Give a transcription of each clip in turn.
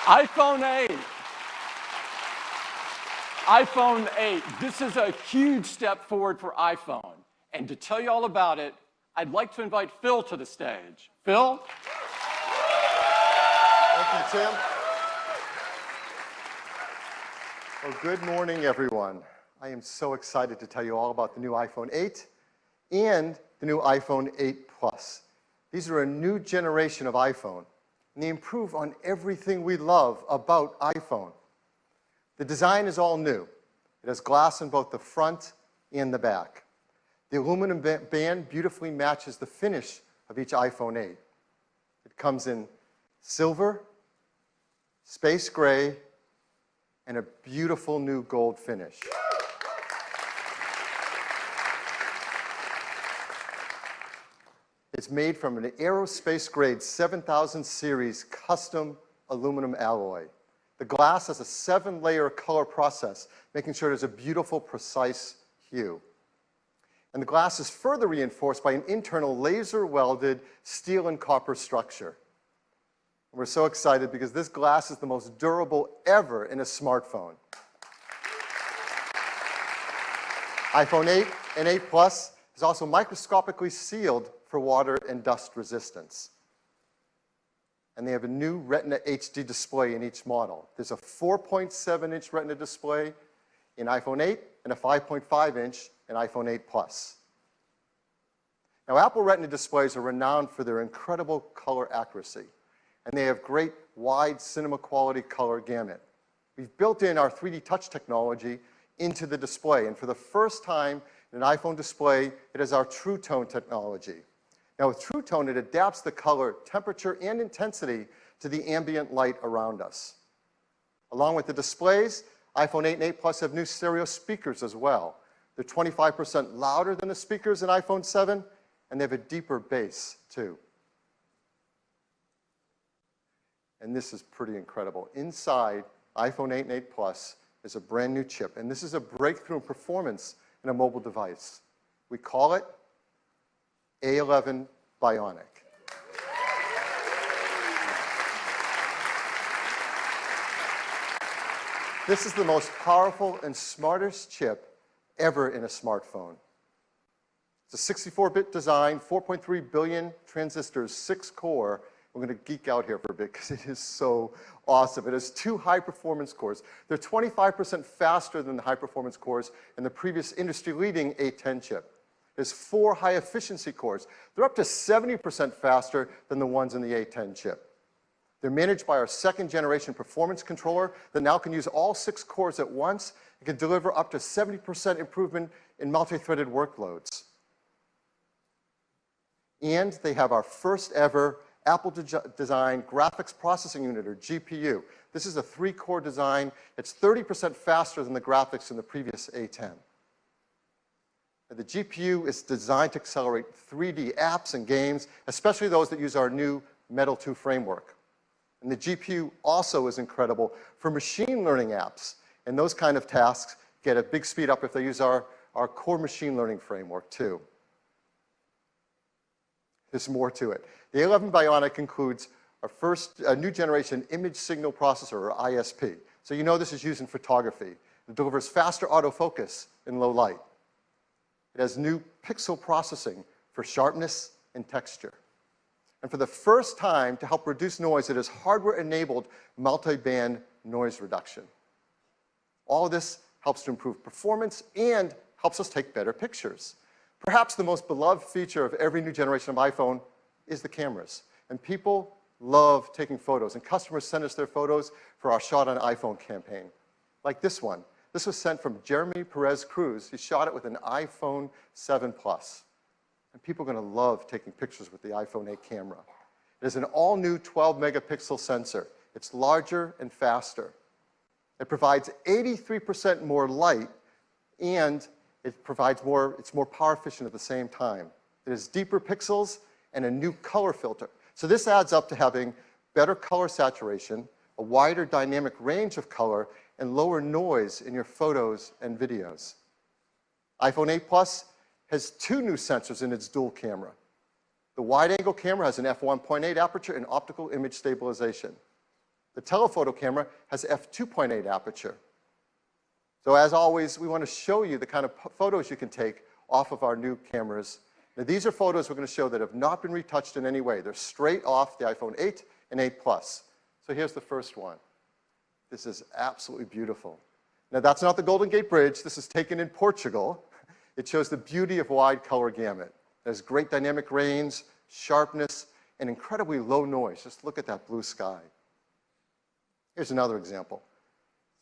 iPhone 8. iPhone 8. This is a huge step forward for iPhone. And to tell you all about it, I'd like to invite Phil to the stage. Phil? Thank you, Tim. Well, good morning, everyone. I am so excited to tell you all about the new iPhone 8 and the new iPhone 8 Plus. These are a new generation of iPhone, and they improve on everything we love about iPhone. The design is all new. It has glass in both the front and the back. The aluminum band beautifully matches the finish of each iPhone 8. It comes in silver, space gray, and a beautiful new gold finish. It's made from an aerospace-grade 7000 series custom aluminum alloy. The glass has a 7-layer color process, making sure it has a beautiful, precise hue. And the glass is further reinforced by an internal laser-welded steel and copper structure. And we're so excited because this glass is the most durable ever in a smartphone. iPhone 8 and 8 Plus is also microscopically sealed for water and dust resistance. And they have a new Retina HD display in each model. There's a 4.7-inch Retina display in iPhone 8 and a 5.5-inch in iPhone 8 Plus. Now, Apple Retina displays are renowned for their incredible color accuracy, and they have great wide cinema quality color gamut. We've built in our 3D touch technology into the display, and for the first time in an iPhone display, it has our True Tone technology. Now, with True Tone, it adapts the color, temperature, and intensity to the ambient light around us. Along with the displays, iPhone 8 and 8 Plus have new stereo speakers as well. They're 25% louder than the speakers in iPhone 7, and they have a deeper bass, too. And this is pretty incredible. Inside iPhone 8 and 8 Plus is a brand new chip, and this is a breakthrough in performance in a mobile device. We call it A11 Bionic. This is the most powerful and smartest chip ever in a smartphone. It's a 64-bit design, 4.3 billion transistors, 6-core. We're going to geek out here for a bit because it is so awesome. It has 2 high-performance cores. They're 25% faster than the high-performance cores in the previous industry-leading A10 chip. There's 4 high-efficiency cores. They're up to 70% faster than the ones in the A10 chip. They're managed by our 2nd-generation performance controller that now can use all 6 cores at once and can deliver up to 70% improvement in multi-threaded workloads. And they have our first-ever Apple-designed graphics processing unit, or GPU. This is a 3-core design. It's 30% faster than the graphics in the previous A10. The GPU is designed to accelerate 3D apps and games, especially those that use our new Metal 2 framework. And the GPU also is incredible for machine learning apps, and those kind of tasks get a big speed up if they use our core machine learning framework, too. There's more to it. The A11 Bionic includes our first new generation image signal processor, or ISP. So you know this is used in photography. It delivers faster autofocus in low light. It has new pixel processing for sharpness and texture. And for the first time, to help reduce noise, it has hardware-enabled multi-band noise reduction. All of this helps to improve performance and helps us take better pictures. Perhaps the most beloved feature of every new generation of iPhone is the cameras. And people love taking photos, and customers send us their photos for our Shot on iPhone campaign, like this one. This was sent from Jeremy Perez Cruz. He shot it with an iPhone 7 Plus. And people are going to love taking pictures with the iPhone 8 camera. It is an all-new 12-megapixel sensor. It's larger and faster. It provides 83% more light, and it's more power efficient at the same time. It has deeper pixels and a new color filter. So this adds up to having better color saturation, a wider dynamic range of color, and lower noise in your photos and videos. iPhone 8 Plus has 2 new sensors in its dual camera. The wide-angle camera has an f1.8 aperture and optical image stabilization. The telephoto camera has f2.8 aperture. So as always, we want to show you the kind of photos you can take off of our new cameras. Now, these are photos we're going to show that have not been retouched in any way. They're straight off the iPhone 8 and 8 Plus. So here's the first one. This is absolutely beautiful. Now, that's not the Golden Gate Bridge. This is taken in Portugal. It shows the beauty of wide color gamut. There's great dynamic range, sharpness, and incredibly low noise. Just look at that blue sky. Here's another example.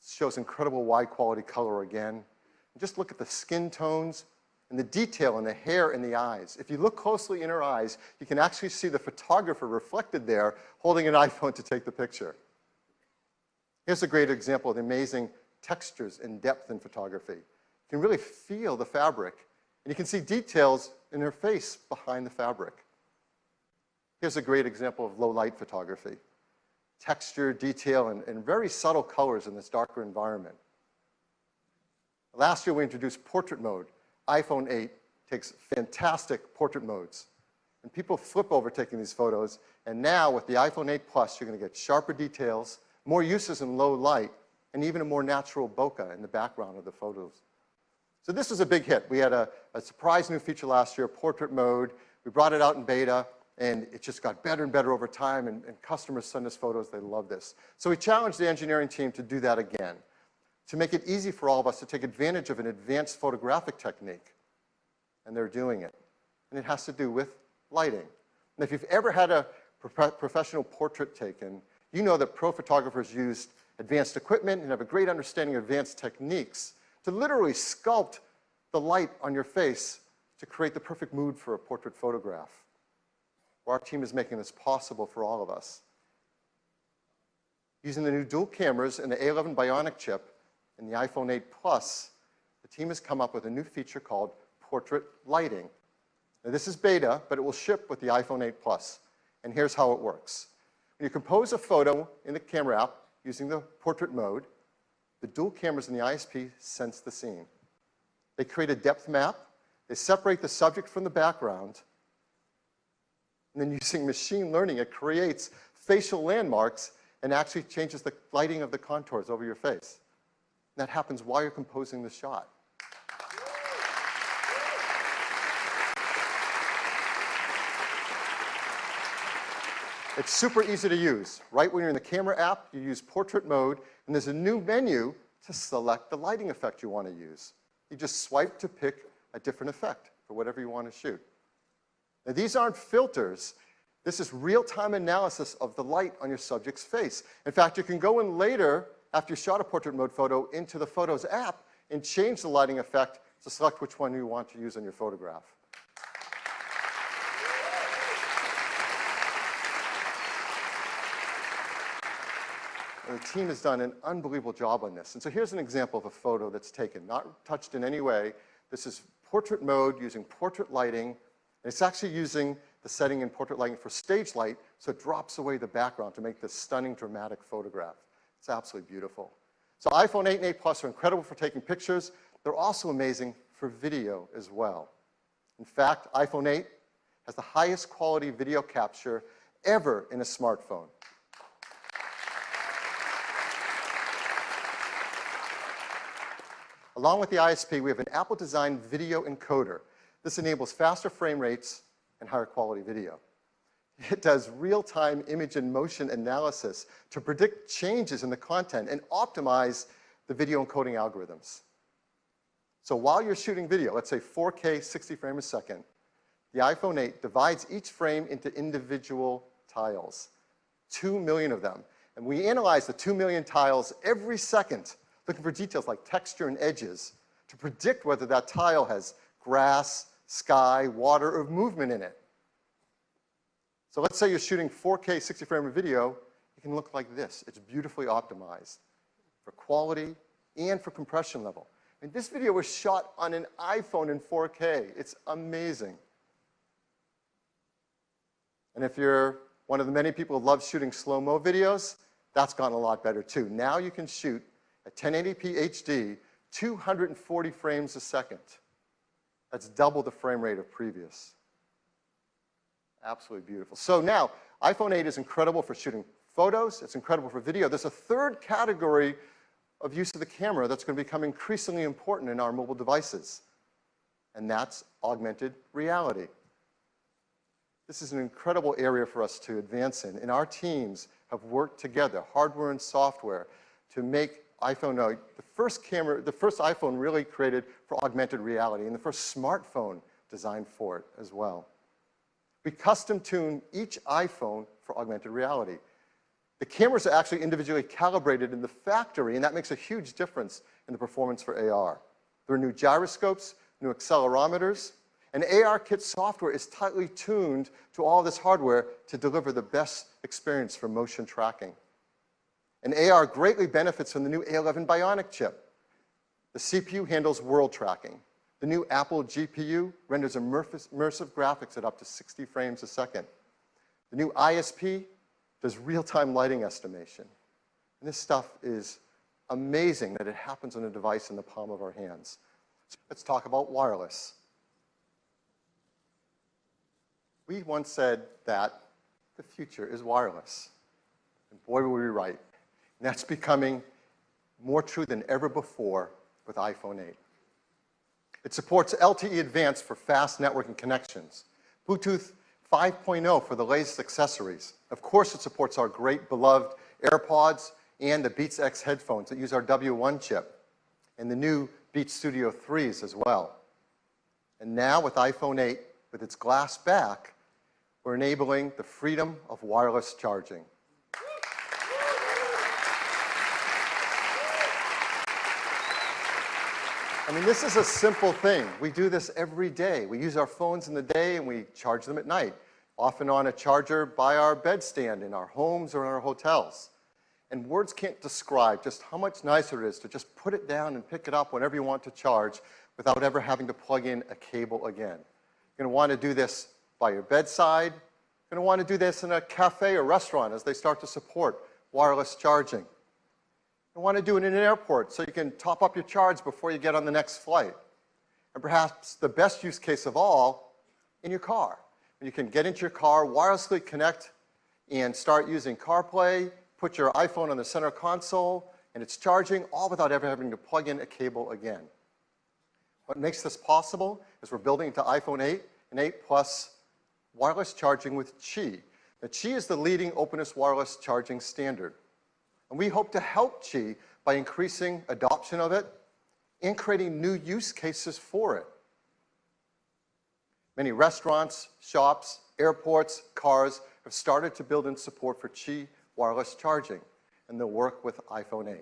It shows incredible wide quality color again. And just look at the skin tones and the detail in the hair and the eyes. If you look closely in her eyes, you can actually see the photographer reflected there holding an iPhone to take the picture. Here's a great example of the amazing textures and depth in photography. You can really feel the fabric, and you can see details in her face behind the fabric. Here's a great example of low light photography. Texture, detail, and very subtle colors in this darker environment. Last year, we introduced portrait mode. iPhone 8 takes fantastic portrait modes. And people flip over taking these photos. And now, with the iPhone 8 Plus, you're going to get sharper details, more uses in low light, and even a more natural bokeh in the background of the photos. So this was a big hit. We had a surprise new feature last year, portrait mode. We brought it out in beta, and it just got better and better over time, and customers send us photos. They love this. So we challenged the engineering team to do that again, to make it easy for all of us to take advantage of an advanced photographic technique. And they're doing it. And it has to do with lighting. And if you've ever had a professional portrait taken, you know that pro photographers use advanced equipment and have a great understanding of advanced techniques to literally sculpt the light on your face to create the perfect mood for a portrait photograph. Well, our team is making this possible for all of us. Using the new dual cameras and the A11 Bionic chip and the iPhone 8 Plus, the team has come up with a new feature called portrait lighting. Now, this is beta, but it will ship with the iPhone 8 Plus. And here's how it works. When you compose a photo in the camera app using the portrait mode, the dual cameras in the ISP sense the scene. They create a depth map. They separate the subject from the background. And then using machine learning, it creates facial landmarks and actually changes the lighting of the contours over your face. And that happens while you're composing the shot. It's super easy to use. Right when you're in the camera app, you use portrait mode, and there's a new menu to select the lighting effect you want to use. You just swipe to pick a different effect for whatever you want to shoot. Now, these aren't filters. This is real-time analysis of the light on your subject's face. In fact, you can go in later, after you shot a portrait mode photo, into the Photos app and change the lighting effect to select which one you want to use on your photograph. And the team has done an unbelievable job on this. And so here's an example of a photo that's taken, not touched in any way. This is portrait mode using portrait lighting. And it's actually using the setting in portrait lighting for stage light, so it drops away the background to make this stunning, dramatic photograph. It's absolutely beautiful. So iPhone 8 and 8 Plus are incredible for taking pictures. They're also amazing for video as well. In fact, iPhone 8 has the highest quality video capture ever in a smartphone. Along with the ISP, we have an Apple-designed video encoder. This enables faster frame rates and higher quality video. It does real-time image and motion analysis to predict changes in the content and optimize the video encoding algorithms. So while you're shooting video, let's say 4K 60 frames a second, the iPhone 8 divides each frame into individual tiles, 2 million of them. And we analyze the 2 million tiles every second, looking for details like texture and edges to predict whether that tile has grass, sky, water, or movement in it. So let's say you're shooting 4K 60 frame of video, it can look like this. It's beautifully optimized for quality and for compression level. And this video was shot on an iPhone in 4K. It's amazing. And if you're one of the many people who love shooting slow-mo videos, that's gotten a lot better too. Now you can shoot at 1080p HD, 240 frames a second. That's double the frame rate of previous. Absolutely beautiful. So now, iPhone 8 is incredible for shooting photos. It's incredible for video. There's a third category of use of the camera that's going to become increasingly important in our mobile devices, and that's augmented reality. This is an incredible area for us to advance in, and our teams have worked together, hardware and software, to make iPhone the first iPhone really created for augmented reality, and the first smartphone designed for it as well. We custom tune each iPhone for augmented reality. The cameras are actually individually calibrated in the factory, and that makes a huge difference in the performance for AR. There are new gyroscopes, new accelerometers, and ARKit software is tightly tuned to all this hardware to deliver the best experience for motion tracking. And AR greatly benefits from the new A11 Bionic chip. The CPU handles world tracking. The new Apple GPU renders immersive graphics at up to 60 frames a second. The new ISP does real-time lighting estimation. And this stuff is amazing that it happens on a device in the palm of our hands. So let's talk about wireless. We once said that the future is wireless. And boy, were we right. And that's becoming more true than ever before with iPhone 8. It supports LTE Advanced for fast networking connections, Bluetooth 5.0 for the latest accessories. Of course, it supports our great beloved AirPods and the Beats X headphones that use our W1 chip, and the new Beats Studio 3s as well. And now with iPhone 8, with its glass back, we're enabling the freedom of wireless charging. I mean, this is a simple thing. We do this every day. We use our phones in the day and we charge them at night, often on a charger by our bedstand in our homes or in our hotels. And words can't describe just how much nicer it is to just put it down and pick it up whenever you want to charge without ever having to plug in a cable again. You're going to want to do this by your bedside. You're going to want to do this in a cafe or restaurant as they start to support wireless charging. You want to do it in an airport so you can top up your charge before you get on the next flight. And perhaps the best use case of all, in your car. You can get into your car, wirelessly connect, and start using CarPlay, put your iPhone on the center console, and it's charging, all without ever having to plug in a cable again. What makes this possible is we're building into iPhone 8 and 8 Plus wireless charging with Qi. Now, Qi is the leading openness wireless charging standard. And we hope to help Qi by increasing adoption of it and creating new use cases for it. Many restaurants, shops, airports, cars have started to build in support for Qi wireless charging, and they'll work with iPhone 8.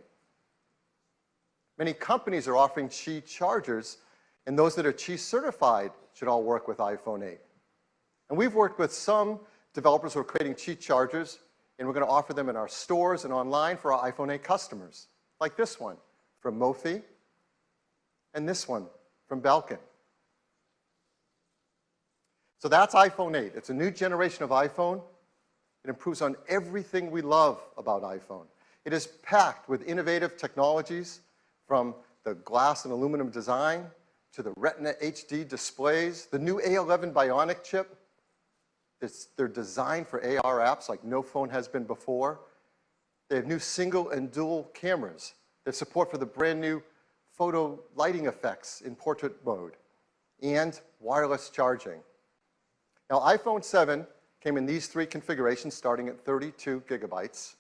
Many companies are offering Qi chargers, and those that are Qi certified should all work with iPhone 8. And we've worked with some developers who are creating Qi chargers, and we're going to offer them in our stores and online for our iPhone 8 customers, like this one from Mophie and this one from Belkin. So that's iPhone 8. It's a new generation of iPhone. It improves on everything we love about iPhone. It is packed with innovative technologies, from the glass and aluminum design to the Retina HD displays, the new A11 Bionic chip. They're designed for AR apps like no phone has been before. They have new single and dual cameras. They have support for the brand new photo lighting effects in portrait mode and wireless charging. Now, iPhone 7 came in these three configurations starting at 32 gigabytes.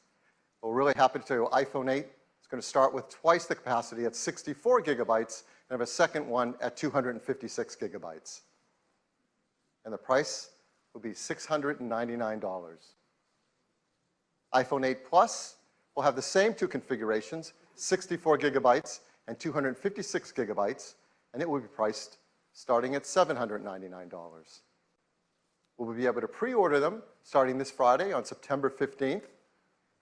We're really happy to tell you iPhone 8 is going to start with twice the capacity at 64 gigabytes and have a second one at 256 gigabytes. And the price will be $699. iPhone 8 Plus will have the same two configurations, 64 gigabytes and 256 gigabytes, and it will be priced starting at $799. We'll be able to pre-order them starting this Friday on September 15th,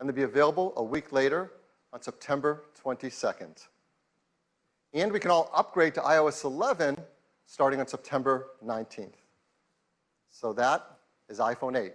and they'll be available a week later on September 22nd. And we can all upgrade to iOS 11 starting on September 19th. So that is iPhone 8.